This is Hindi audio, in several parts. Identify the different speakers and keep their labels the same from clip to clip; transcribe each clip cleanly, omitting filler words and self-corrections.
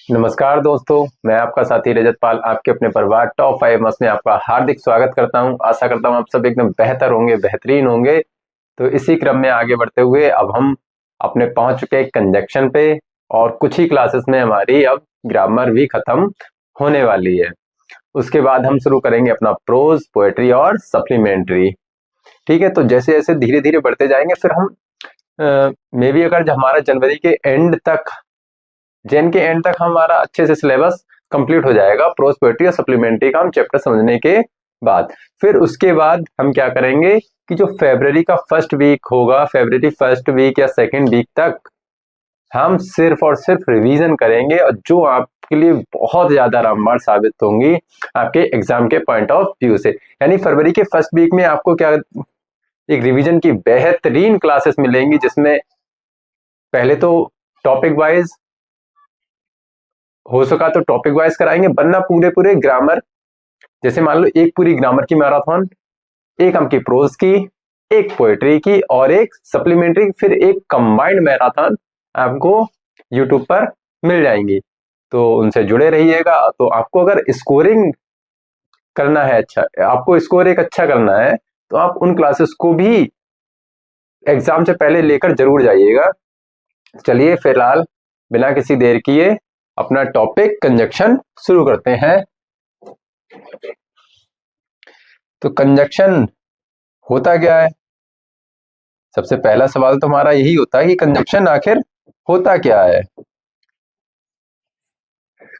Speaker 1: नमस्कार दोस्तों, मैं आपका साथी रजत पाल आपके अपने परिवार टॉप 5 मस में आपका हार्दिक स्वागत करता हूं। आशा करता हूं आप सब एकदम बेहतर होंगे, बेहतरीन होंगे। तो इसी क्रम में आगे बढ़ते हुए अब हम अपने पहुंच चुके कंजक्शन पे और कुछ ही क्लासेस में हमारी अब ग्रामर भी खत्म होने वाली है। उसके बाद हम शुरू करेंगे अपना प्रोज, पोएट्री और सप्लीमेंट्री। ठीक है, तो जैसे जैसे धीरे धीरे बढ़ते जाएंगे फिर हम मे बी अगर हमारा जनवरी के एंड तक जैन के एंड तक हमारा अच्छे से सिलेबस कंप्लीट हो जाएगा प्रोज, पोएट्री और सप्लीमेंट्री का हम चैप्टर समझने के बाद। फिर उसके बाद हम क्या करेंगे कि जो फरवरी का फर्स्ट वीक होगा, फरवरी फर्स्ट वीक या सेकेंड वीक तक हम सिर्फ और सिर्फ रिवीजन करेंगे, और जो आपके लिए बहुत ज्यादा रामबाण साबित होंगी आपके एग्जाम के पॉइंट ऑफ व्यू से। यानी फरवरी के फर्स्ट वीक में आपको क्या एक रिवीजन की बेहतरीन क्लासेस मिलेंगी, जिसमें पहले तो टॉपिक वाइज हो सका तो टॉपिक वाइज कराएंगे, वरना पूरे पूरे ग्रामर, जैसे मान लो एक पूरी ग्रामर की मैराथन, एक हम की प्रोज की, एक पोएट्री की और एक सप्लीमेंट्री, फिर एक कंबाइंड मैराथन आपको यूट्यूब पर मिल जाएंगी। तो उनसे जुड़े रहिएगा। तो आपको अगर स्कोरिंग करना है, अच्छा आपको स्कोर एक अच्छा करना है, तो आप उन क्लासेस को भी एग्जाम से पहले लेकर जरूर जाइएगा। चलिए फिलहाल बिना किसी देर किए अपना टॉपिक कंजक्शन शुरू करते हैं। तो कंजक्शन होता क्या है? सबसे पहला सवाल तो हमारा यही होता है कि कंजक्शन आखिर होता क्या है।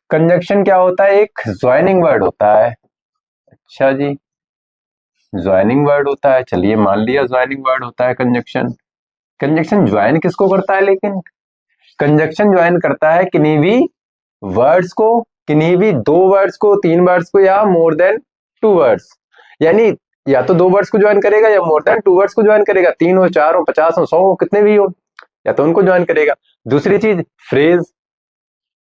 Speaker 1: कंजक्शन क्या होता है? एक ज्वाइनिंग वर्ड होता है। अच्छा जी, ज्वाइनिंग वर्ड होता है, चलिए मान लिया ज्वाइनिंग वर्ड होता है कंजक्शन। कंजक्शन ज्वाइन किसको करता है? लेकिन कंजक्शन ज्वाइन करता है किन्हीं भी वर्ड्स को, किन्हीं भी दो वर्ड्स को, तीन वर्ड्स को, या मोर देन टू वर्ड्स। यानी या तो दो वर्ड्स को ज्वाइन करेगा या मोर देन टू वर्ड्स को ज्वाइन करेगा। 3 हो, 4 हो, 50 हो, 100 हो, कितने भी हो, या तो उनको ज्वाइन करेगा। दूसरी चीज फ्रेज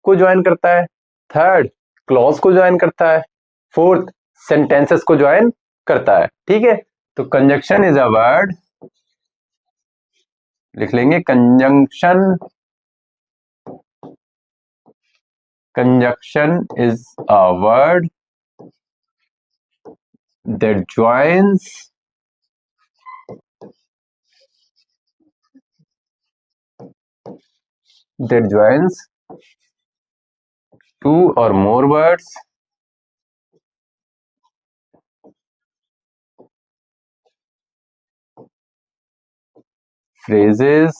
Speaker 1: को ज्वाइन करता है। थर्ड क्लॉज को ज्वाइन करता है। फोर्थ सेंटेंसेस को ज्वाइन करता है। ठीक है, तो कंजक्शन इज अ वर्ड, लिख लेंगे conjunction. Conjunction is a word that joins two or more words phrases,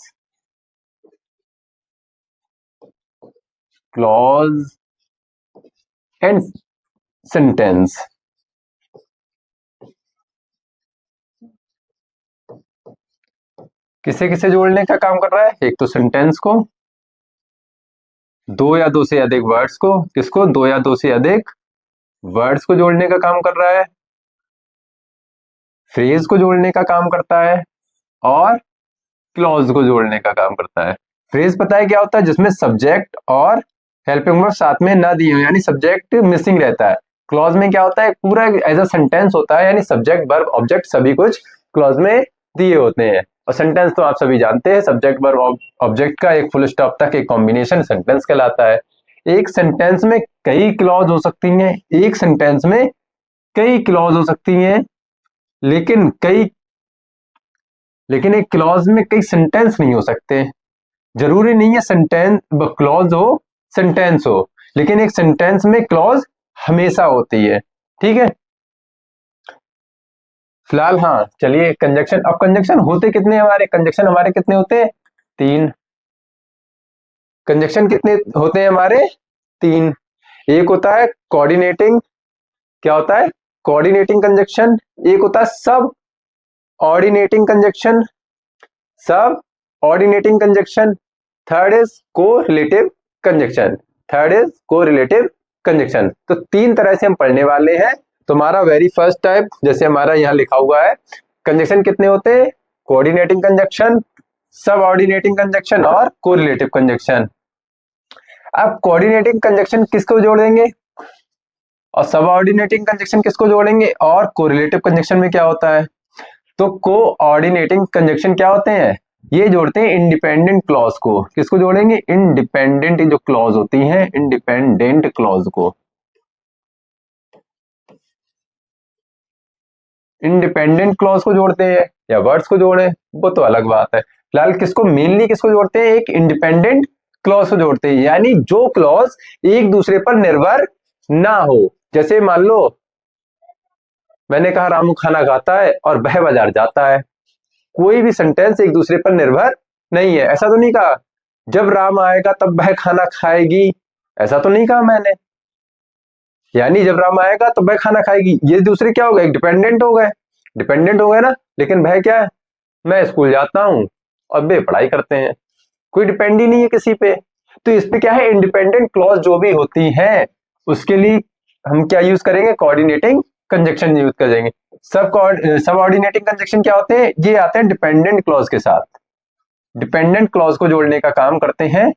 Speaker 1: clause and sentence। किसे किसे जोड़ने का काम कर रहा है? एक तो सेंटेंस को, दो या दो से अधिक वर्ड्स को, किसको? दो या दो से अधिक वर्ड्स को जोड़ने का काम कर रहा है, फ्रेज को जोड़ने का काम करता है, और क्लॉज को जोड़ने का काम करता है। फ्रेज पता है क्या होता है? जिसमें सब्जेक्ट और हेल्पिंग वर्ब साथ में ना दिए हो, यानी सब्जेक्ट मिसिंग रहता है। क्लॉज में क्या होता है? पूरा एज अ सेंटेंस होता है, यानी सब्जेक्ट वर्ब ऑब्जेक्ट सभी कुछ क्लॉज में दिए होते हैं। और सेंटेंस तो आप सभी जानते हैं, सब्जेक्ट वर्ब ऑब्जेक्ट का एक फुल स्टॉप तक एक कॉम्बिनेशन सेंटेंस कहलाता है। एक सेंटेंस में कई क्लॉज हो सकती हैं, एक सेंटेंस में कई क्लॉज हो सकती हैं, लेकिन एक क्लॉज में कई सेंटेंस नहीं हो सकते। जरूरी नहीं है सेंटेंस क्लॉज हो, सेंटेंस हो, लेकिन एक सेंटेंस में क्लॉज हमेशा होती है। ठीक है, फिलहाल हाँ चलिए कंजक्शन। अब कंजक्शन होते कितने हमारे? कंजक्शन हमारे कितने होते हैं? 3। कंजक्शन कितने होते हैं हमारे? 3। एक होता है कोऑर्डिनेटिंग, क्या होता है? Coordinating conjunction. एक होता है subordinating conjunction, subordinating conjunction. Third is correlative conjunction, third is correlative conjunction. तो 3 तरह से हम पढ़ने वाले हैं। तो हमारा वेरी फर्स्ट टाइप, जैसे हमारा यहाँ लिखा हुआ है, कंजक्शन कितने होते हैं? Coordinating conjunction, subordinating conjunction और कोरिलेटिव कंजक्शन। अब कोऑर्डिनेटिंग कंजक्शन किसको जोड़ेंगे और सब ऑर्डिनेटिंग कंजक्शन किसको जोड़ेंगे, और कोरिलेटिव कंजक्शन में क्या होता है? तो कोऑर्डिनेटिंग कंजक्शन क्या होते हैं? ये जोड़ते हैं इंडिपेंडेंट क्लॉज को। किसको जोड़ेंगे? इंडिपेंडेंट जो क्लॉज होती हैं, इंडिपेंडेंट क्लॉज को, इंडिपेंडेंट क्लॉज को जोड़ते हैं या वर्ड्स को जोड़े वो तो अलग बात है। फिलहाल किसको मेनली किसको जोड़ते हैं? एक इंडिपेंडेंट क्लॉज को जोड़ते हैं, यानी जो क्लॉज एक दूसरे पर निर्भर ना हो। जैसे मान लो मैंने कहा रामू खाना खाता है और वह बाजार जाता है, कोई भी सेंटेंस एक दूसरे पर निर्भर नहीं है। ऐसा तो नहीं कहा जब राम आएगा तब वह खाना खाएगी, ऐसा तो नहीं कहा मैंने। यानी जब राम आएगा तब वह खाना खाएगी, ये दूसरे क्या हो गए? डिपेंडेंट हो गए, डिपेंडेंट हो गए ना। लेकिन वह क्या है? मैं स्कूल जाता हूं और वे पढ़ाई करते हैं, कोई डिपेंड ही नहीं है किसी पे। तो इस पे क्या है? इंडिपेंडेंट क्लॉज जो भी होती हैं उसके लिए हम क्या यूज करेंगे? कोऑर्डिनेटिंग कंजक्शन यूज करेंगे। सब ऑर्डिनेटिंग कंजक्शन क्या होते हैं? ये आते हैं डिपेंडेंट क्लॉज के साथ। डिपेंडेंट क्लॉज को जोड़ने का काम करते हैं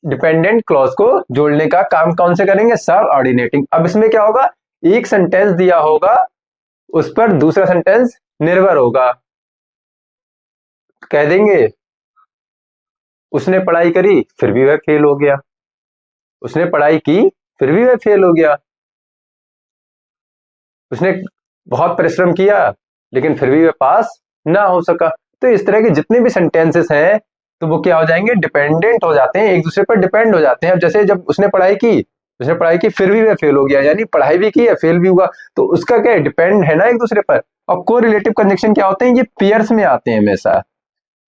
Speaker 1: डिपेंडेंट क्लॉज को जोड़ने का काम कौन से करेंगे? सब ऑर्डिनेटिंग। अब इसमें क्या होगा? एक सेंटेंस दिया होगा, उस पर दूसरा सेंटेंस निर्भर होगा। कह देंगे उसने पढ़ाई करी फिर भी वह फेल हो गया, उसने पढ़ाई की फिर भी वह फेल हो गया, उसने बहुत परिश्रम किया लेकिन फिर भी वह पास ना हो सका। तो इस तरह के जितने भी सेंटेंसेस हैं तो वो क्या हो जाएंगे? डिपेंडेंट हो जाते हैं, एक दूसरे पर डिपेंड हो जाते हैं। अब जैसे जब उसने पढ़ाई की फिर भी वह फेल हो गया, यानी पढ़ाई भी की है फेल भी हुआ, तो उसका क्या है? डिपेंड है ना एक दूसरे पर। और को रिलेटिव कंजक्शन क्या होते हैं? ये पेयर्स में आते हैं हमेशा।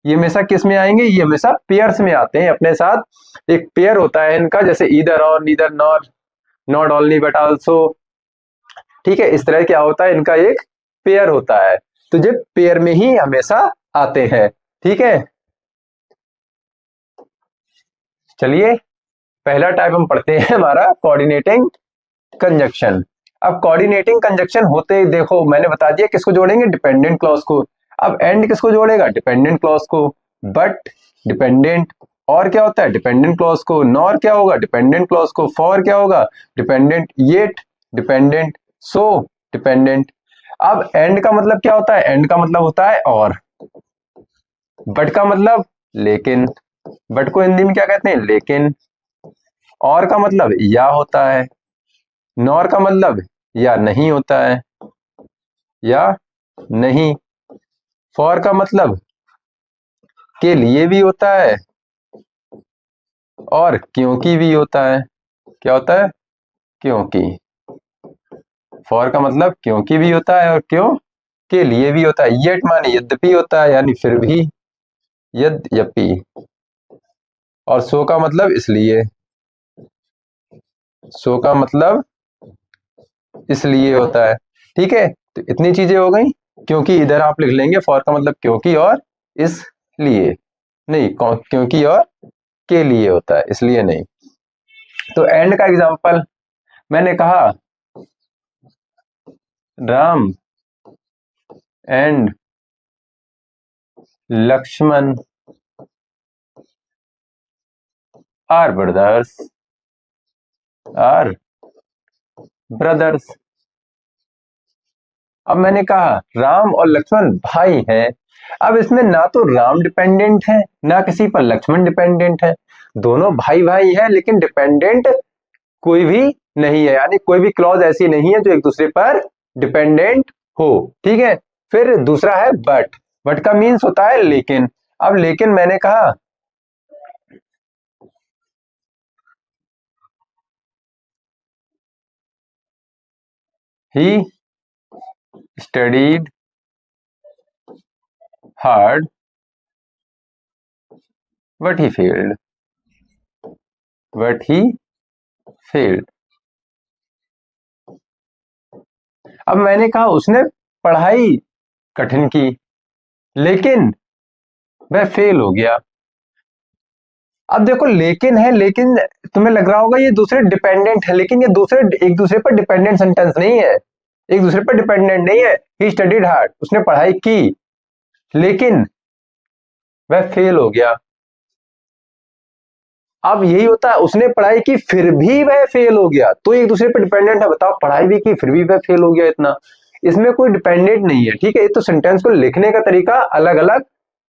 Speaker 1: ये हमेशा किस में आएंगे? ये हमेशा पेयर्स में आते हैं, अपने साथ एक पेयर होता है इनका, जैसे ईदर और, neither nor, not only but also. ठीक है, इस तरह क्या होता है? इनका एक पेयर होता है, तो ये पेयर में ही हमेशा आते हैं। ठीक है, चलिए पहला टाइप हम पढ़ते हैं हमारा कोऑर्डिनेटिंग कंजक्शन। अब कोऑर्डिनेटिंग कंजक्शन होते ही देखो मैंने बता दिया किसको जोड़ेंगे? डिपेंडेंट क्लॉज को। अब एंड किसको जोड़ेगा? डिपेंडेंट क्लॉज को। बट डिपेंडेंट, और क्या होता है? डिपेंडेंट क्लॉज को। नॉर क्या होगा? डिपेंडेंट क्लॉज को। फॉर क्या होगा? डिपेंडेंट। Yet dependent. सो डिपेंडेंट। अब एंड का मतलब क्या होता है? एंड का मतलब होता है और। बट का मतलब लेकिन, बट को हिंदी में क्या कहते हैं? लेकिन। और का मतलब या होता है। नॉर का मतलब या नहीं होता है, या नहीं। फॉर का मतलब के लिए भी होता है और क्योंकि भी होता है। क्या होता है? क्योंकि। फॉर का मतलब क्योंकि भी होता है और क्यों के लिए भी होता है। येट माने यद्यपि होता है, यानी फिर भी, यद्यपि। और सो का मतलब इसलिए, सो का मतलब इसलिए होता है। ठीक है, तो इतनी चीजें हो गई। क्योंकि इधर आप लिख लेंगे फॉर का मतलब क्योंकि और इसलिए, नहीं क्योंकि और के लिए होता है, इसलिए नहीं। तो एंड का एग्जांपल मैंने कहा Ram and Lakshman are brothers, are brothers. अब मैंने कहा राम और लक्ष्मण भाई हैं। अब इसमें ना तो राम डिपेंडेंट है ना किसी पर लक्ष्मण डिपेंडेंट है, दोनों भाई भाई है, लेकिन डिपेंडेंट कोई भी नहीं है, यानी कोई भी क्लॉज ऐसी नहीं है जो एक दूसरे पर डिपेंडेंट हो। ठीक है, फिर दूसरा है बट। बट का मीन्स होता है लेकिन। अब लेकिन मैंने कहा ही studied hard but he failed, but he failed. अब मैंने कहा उसने पढ़ाई कठिन की लेकिन वह फेल हो गया। अब देखो लेकिन है, लेकिन तुम्हें लग रहा होगा ये दूसरे डिपेंडेंट है, लेकिन ये दूसरे एक दूसरे पर डिपेंडेंट सेंटेंस नहीं है, एक दूसरे पर डिपेंडेंट नहीं है। ही स्टडीड हार्ड, उसने पढ़ाई की लेकिन वह फेल हो गया। अब यही होता है, उसने पढ़ाई की फिर भी वह फेल हो गया, तो एक दूसरे पर डिपेंडेंट है। बताओ, पढ़ाई भी की फिर भी वह फेल हो गया, इतना इसमें कोई डिपेंडेंट नहीं है, ठीक है। ये तो सेंटेंस को लिखने का तरीका अलग अलग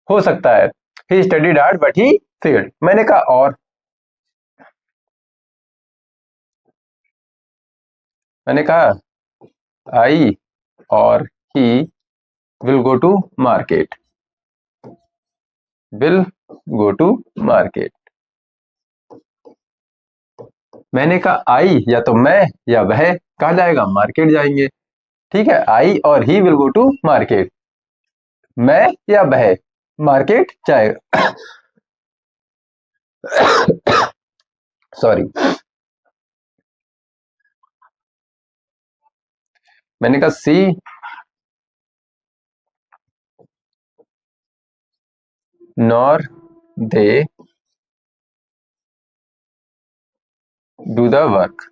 Speaker 1: हो सकता है। He studied hard but he failed. मैंने कहा और, मैंने कहा आई और he will go to market, will go to market. मैंने कहा आई या तो मैं या वह कहा जाएगा, मार्केट जाएंगे, ठीक है। आई और he will go to market, मैं या वह मार्केट जाएगा। सॉरी। मैंने कहा सी nor they do the work.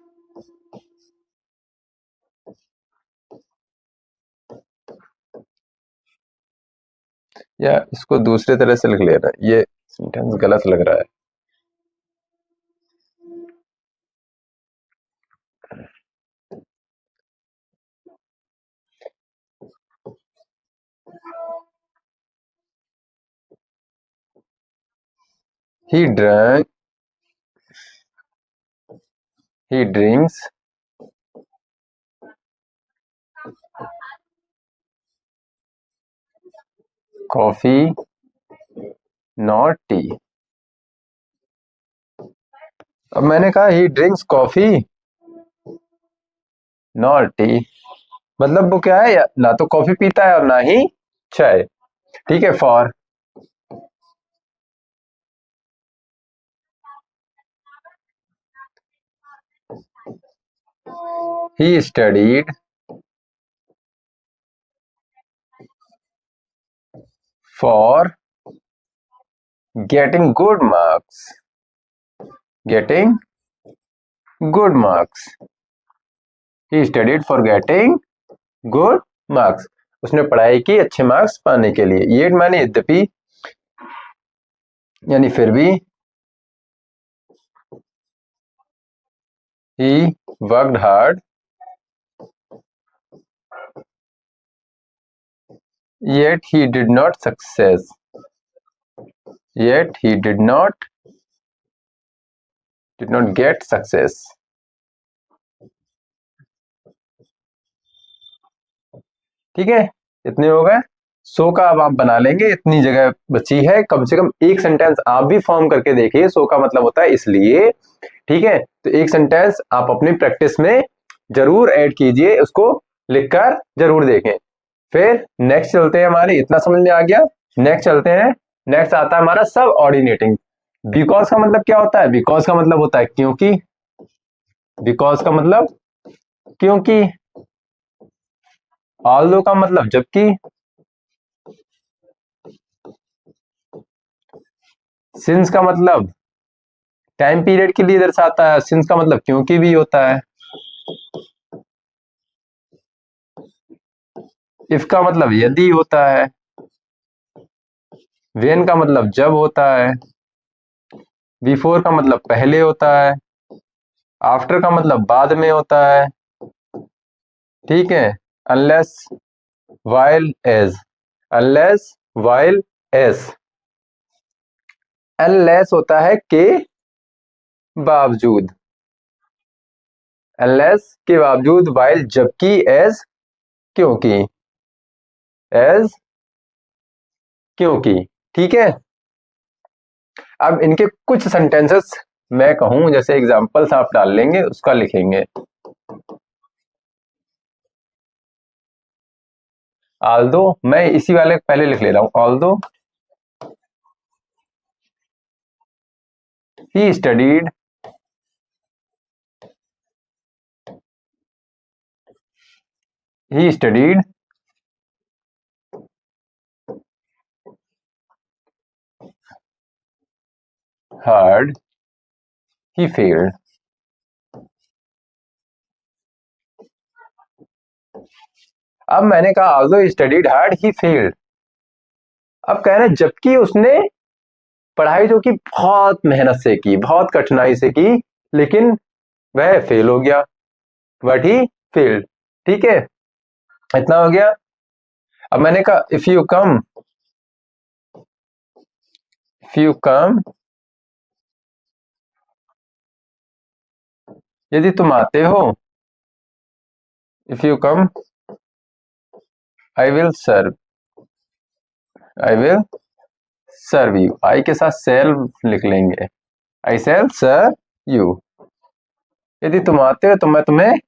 Speaker 1: या इसको दूसरे तरह से लिख लेना, ये सेंटेंस गलत लग रहा है। he drank he drinks coffee not tea। अब मैंने कहा ही ड्रिंक्स कॉफी नॉट टी, मतलब वो क्या है, ना तो कॉफी पीता है और ना ही चाय, ठीक है। For he studied for getting good marks, getting good marks. He studied for getting good marks, उसने पढ़ाई की अच्छे मार्क्स पाने के लिए। ये माने यद्यपि, यानी फिर भी। He worked hard yet he did not success, yet he did not get success। ठीक है, इतने हो गए। सो का अब आप बना लेंगे, इतनी जगह बची है, कम से कम एक सेंटेंस आप भी फॉर्म करके देखिए। सो का मतलब होता है इसलिए, ठीक है। तो एक सेंटेंस आप अपनी प्रैक्टिस में जरूर ऐड कीजिए, उसको लिखकर जरूर देखें। फिर नेक्स्ट चलते हैं, हमारे इतना समझ में आ गया। नेक्स्ट चलते हैं, नेक्स्ट आता है हमारा सब ऑर्डिनेटिंग। बिकॉज का मतलब क्या होता है? बिकॉज का मतलब होता है क्योंकि, बिकॉज का मतलब क्योंकि। ऑल्दो का मतलब जबकि। सिंस का मतलब टाइम पीरियड के लिए दर्शाता है, सिंस का मतलब क्योंकि भी होता है। इफ का मतलब यदि होता है। व्हेन का मतलब जब होता है। बिफोर का मतलब पहले होता है। आफ्टर का मतलब बाद में होता है, ठीक है। Unless while as, unless while as. Unless होता है के बावजूद, अनलेस के बावजूद, वाइल जबकि, एज क्योंकि, एज क्योंकि, ठीक है। अब इनके कुछ सेंटेंसेस मैं कहूं, जैसे एग्जांपल्स आप डाल लेंगे, उसका लिखेंगे। ऑल्दो, मैं इसी वाले पहले लिख ले रहा हूं। Although he studied he studied hard he failed। अब मैंने कहा although he studied hard he failed। अब कह रहे जबकि उसने पढ़ाई जो की बहुत मेहनत से की, बहुत कठिनाई से की, लेकिन वह फेल हो गया, बट ही फेल्ड, ठीक है। इतना हो गया। अब मैंने कहा इफ यू कम, यदि तुम आते हो, if you come I will serve, I will serve you, I के साथ सेल लिख लेंगे, आई सेल सर्व यू। यदि तुम आते हो तो मैं तुम्हें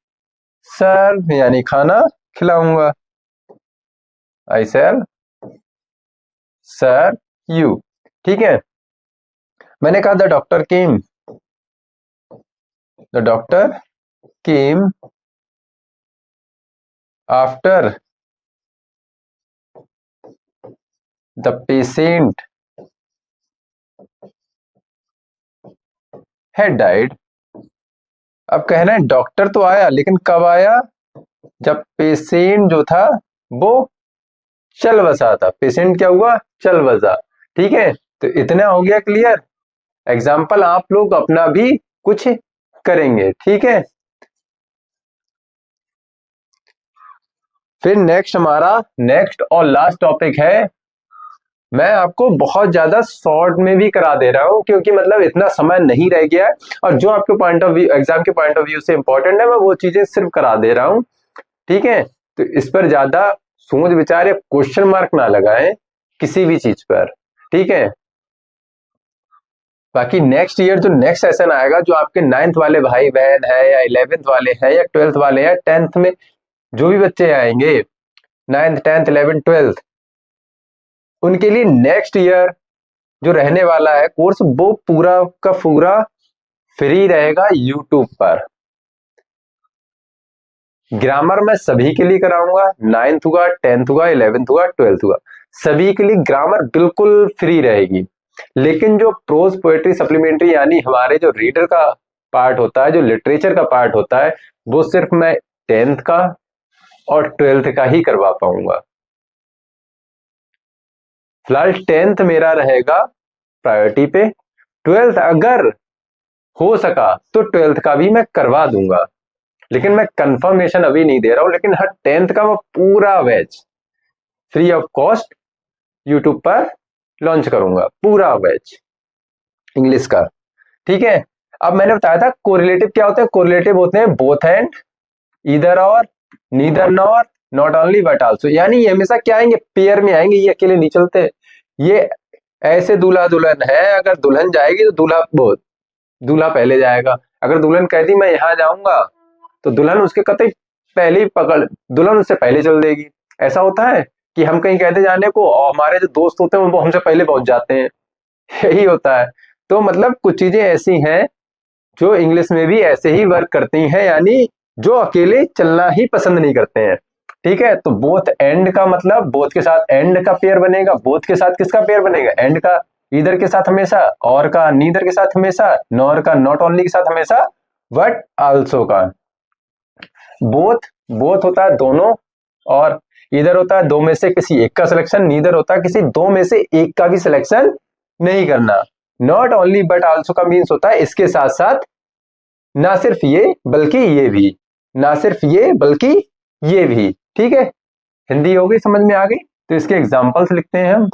Speaker 1: सर्व यानी खाना खिलाऊंगा, आई सेल सर्व यू। ठीक है। मैंने कहा the doctor came, the doctor came after the patient had died. अब कहना है डॉक्टर तो आया, लेकिन कब आया? जब पेशेंट जो था वो चल बसा था। पेशेंट क्या हुआ? चल बसा। ठीक है, तो इतना हो गया क्लियर। एग्जाम्पल आप लोग अपना भी कुछ करेंगे। ठीक है, फिर नेक्स्ट हमारा नेक्स्ट और लास्ट टॉपिक है। मैं आपको बहुत ज्यादा शॉर्ट में भी करा दे रहा हूं, क्योंकि मतलब इतना समय नहीं रह गया है, और जो आपके पॉइंट ऑफ व्यू, एग्जाम के पॉइंट ऑफ व्यू से इंपॉर्टेंट है, मैं वो चीजें सिर्फ करा दे रहा हूं। ठीक है, तो इस पर ज्यादा सोच विचार या क्वेश्चन मार्क ना लगाएं किसी भी चीज पर। ठीक है, बाकी नेक्स्ट ईयर जो नेक्स्ट सेशन आएगा, जो आपके 9th वाले भाई बहन है, या 11th वाले हैं, या 12th वाले हैं, 10th में जो भी बच्चे आएंगे, 9th 10th 11th 12th, उनके लिए नेक्स्ट ईयर जो रहने वाला है कोर्स, वो पूरा का पूरा फ्री रहेगा यूट्यूब पर। ग्रामर मैं सभी के लिए कराऊंगा, 9th हुआ, 10th हुआ, 11th हुआ, 12th हुआ, सभी के लिए ग्रामर बिल्कुल फ्री रहेगी। लेकिन जो प्रोज पोएट्री सप्लीमेंट्री यानी हमारे जो रीडर का पार्ट होता है, जो लिटरेचर का पार्ट होता है, वो सिर्फ मैं 10th का और 12th का ही करवा पाऊंगा। फिलहाल 10th मेरा रहेगा प्रायोरिटी पे, 12th अगर हो सका तो 12th का भी मैं करवा दूंगा, लेकिन मैं कंफर्मेशन अभी नहीं दे रहा हूं। लेकिन हर 10th का मैं पूरा batch free of cost YouTube पर लॉन्च करूंगा, पूरा बैच इंग्लिश का। ठीक है, अब मैंने बताया था कोरिलेटिव क्या होते हैं। कोरिलेटिव होते हैं बोथ एंड, ईदर और, neither nor, not only but also. यानी ये हमेशा क्या आएंगे? पेयर में आएंगे, ये अकेले नहीं चलते। ये ऐसे दूल्हा दुल्हन है, अगर दुल्हन जाएगी तो दूल्हा पहले जाएगा। अगर दुल्हन कहती मैं यहां जाऊंगा, तो दुल्हन उसके कतई पहले ही पकड़, दुल्हन उससे पहले चल देगी। ऐसा होता है कि हम कहीं कहते जाने को, और हमारे जो दोस्त होते हैं वो हमसे पहले पहुंच जाते हैं, यही होता है। तो मतलब कुछ चीजें ऐसी हैं जो इंग्लिश में भी ऐसे ही वर्क करती हैं, यानी जो अकेले चलना ही पसंद नहीं करते हैं। ठीक है, तो बोथ एंड का मतलब बोथ के साथ एंड का पेयर बनेगा, बोथ के साथ किसका पेयर बनेगा? एंड का। ईदर के साथ हमेशा, और का नीदर के साथ हमेशा, नॉर का नॉट ओनली के साथ हमेशा, बट आल्सो का। बोथ, बोथ होता है दोनों, और इधर होता है दो में से किसी एक का सिलेक्शन, नीदर होता है किसी दो में से एक का भी सिलेक्शन नहीं करना। नॉट ओनली बट आल्सो का मीन्स होता है इसके साथ साथ ना सिर्फ ये बल्कि ये भी, ना सिर्फ ये बल्कि ये भी। ठीक है, हिंदी हो गई, समझ में आ गई। तो इसके एग्जांपल्स लिखते हैं हम।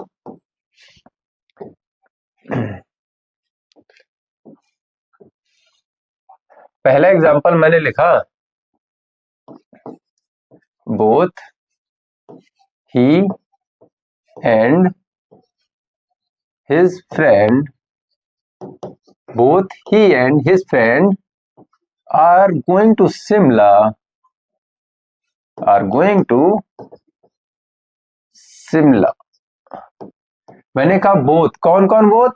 Speaker 1: पहला एग्जांपल मैंने लिखा, both he and his friend, both he and his friend are going to Simla, are going to Simla। मैंने कहा बोथ, कौन कौन बोथ?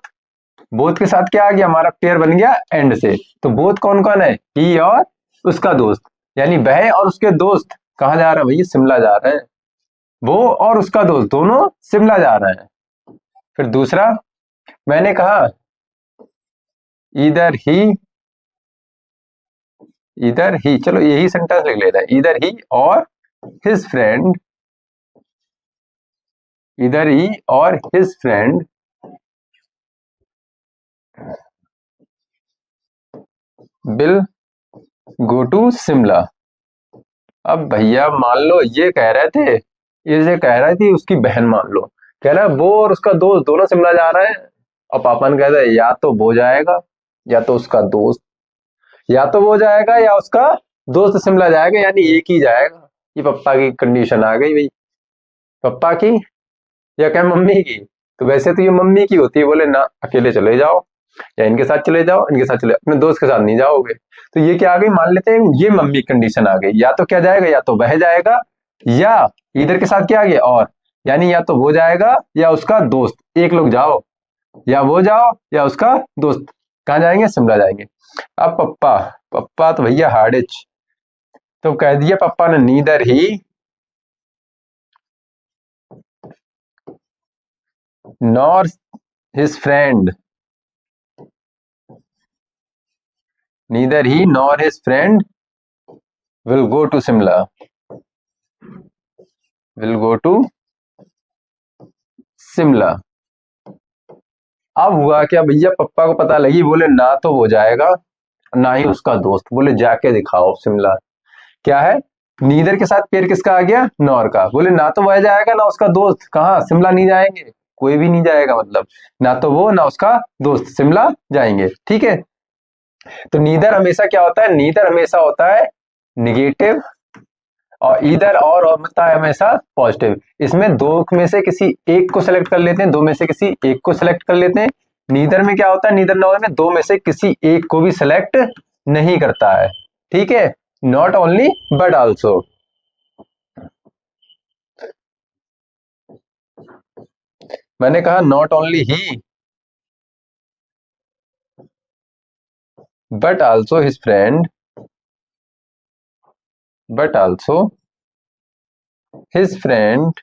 Speaker 1: बोथ के साथ क्या आ गया? हमारा पेयर बन गया एंड से। तो बोथ कौन कौन है? ही और उसका दोस्त, यानी वह और उसके दोस्त कहाँ जा रहे हैं भैया? शिमला जा रहे हैं। वो और उसका दोस्त दोनों शिमला जा रहे हैं। फिर दूसरा मैंने कहा इधर ही, चलो यही सेंटेंस लिख लेते हैं, इधर ही और हिज फ्रेंड, इधर ही और his friend will go to Shimla. अब भैया मान लो ये कह रहे थे, ये कह रही थी उसकी बहन, मान लो कह रहा है वो और उसका दोस्त दोनों शिमला जा रहे हैं। और पापा ने कह रहे या तो वो जाएगा या तो उसका दोस्त, या तो वो जाएगा या उसका दोस्त शिमला जाएगा, यानी एक ही जाएगा। ये पप्पा की कंडीशन आ गई भाई। पप्पा की या क्या मम्मी की? तो वैसे तो ये मम्मी की होती है, बोले ना अकेले चले जाओ या इनके साथ चले जाओ, इनके साथ चले, अपने दोस्त के साथ नहीं जाओगे। तो ये क्या आ गई, मान लेते हैं ये मम्मी कंडीशन आ गई, या तो क्या जाएगा, या तो वह जाएगा, या इधर के साथ क्या आ गया और, यानी या तो वो जाएगा या उसका दोस्त, एक लोग जाओ, या वो जाओ या उसका दोस्त। कहाँ जाएंगे? शिमला जाएंगे। अब पप्पा, पप्पा तो भैया हार्डिच, तो कह दिया पप्पा ने neither he nor his friend, neither he nor his friend will go to Simla, will go to Shimla. अब हुआ क्या भैया, पप्पा को पता लगी, बोले ना तो वो जाएगा ना ही उसका दोस्त, बोले जाके दिखाओ शिमला। क्या है, नीदर के साथ पेड़ किसका आ गया, नॉर का। बोले ना तो वह जाएगा ना उसका दोस्त, कहाँ शिमला नहीं जाएंगे, कोई भी नहीं जाएगा, मतलब ना तो वो ना उसका दोस्त शिमला जाएंगे। ठीक है, तो नीदर हमेशा क्या होता है, नीदर हमेशा होता है निगेटिव, और ईदर और होता है हमेशा पॉजिटिव। इसमें दो में से किसी एक को सिलेक्ट कर लेते हैं, दो में से किसी एक को सिलेक्ट कर लेते हैं। नीदर में क्या होता है, नीदर नॉर में दो में से किसी एक को भी सिलेक्ट नहीं करता है। ठीक है, नॉट ओनली बट आल्सो। मैंने कहा not only he but also his friend, but also his friend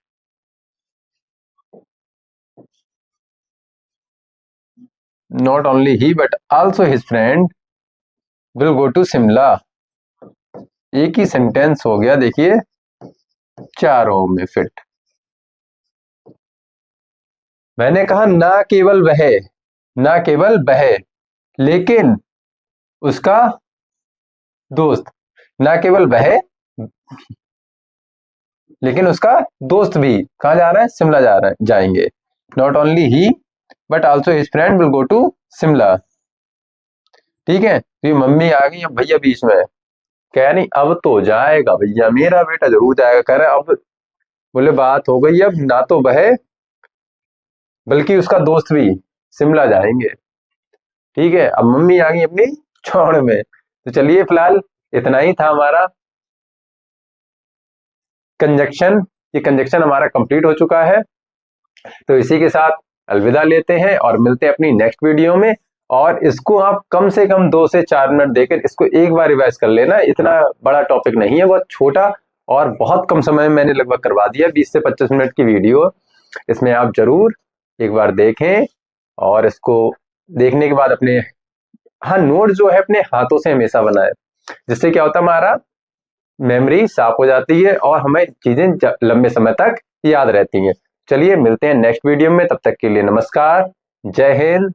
Speaker 1: not only he but also his friend will go to Simla। एक ही सेंटेंस हो गया, देखिए चारों में फिट। मैंने कहा ना केवल वह, ना केवल वह, लेकिन उसका दोस्त, ना केवल वह लेकिन उसका दोस्त भी कहाँ जा रहा है, शिमला जा रहा है, जाएंगे। Not only he but also his friend will go to Shimla. ठीक है, तो ये मम्मी आ गई अब भैया बीच में, कह नहीं अब तो जाएगा भैया, मेरा बेटा जरूर जाएगा। कह रहे अब, बोले बात हो गई अब, ना तो वह बल्कि उसका दोस्त भी शिमला जाएंगे। ठीक है, अब मम्मी आ गई अपनी छोड़ में। तो चलिए फिलहाल इतना ही था हमारा कंजक्शन, ये कंजक्शन हमारा कंप्लीट हो चुका है। तो इसी के साथ अलविदा लेते हैं और मिलते हैं अपनी नेक्स्ट वीडियो में। और इसको आप कम से कम 2 से 4 मिनट देकर इसको एक बार रिवाइज कर लेना, इतना बड़ा टॉपिक नहीं है, बहुत छोटा और बहुत कम समय में मैंने लगभग करवा दिया, 20 से 25 मिनट की वीडियो। इसमें आप जरूर एक बार देखें और इसको देखने के बाद अपने, हाँ, नोट जो है अपने हाथों से हमेशा बनाए, जिससे क्या होता है हमारा मेमोरी साफ हो जाती है और हमें चीजें लंबे समय तक याद रहती हैं। चलिए मिलते हैं नेक्स्ट वीडियो में, तब तक के लिए नमस्कार, जय हिंद,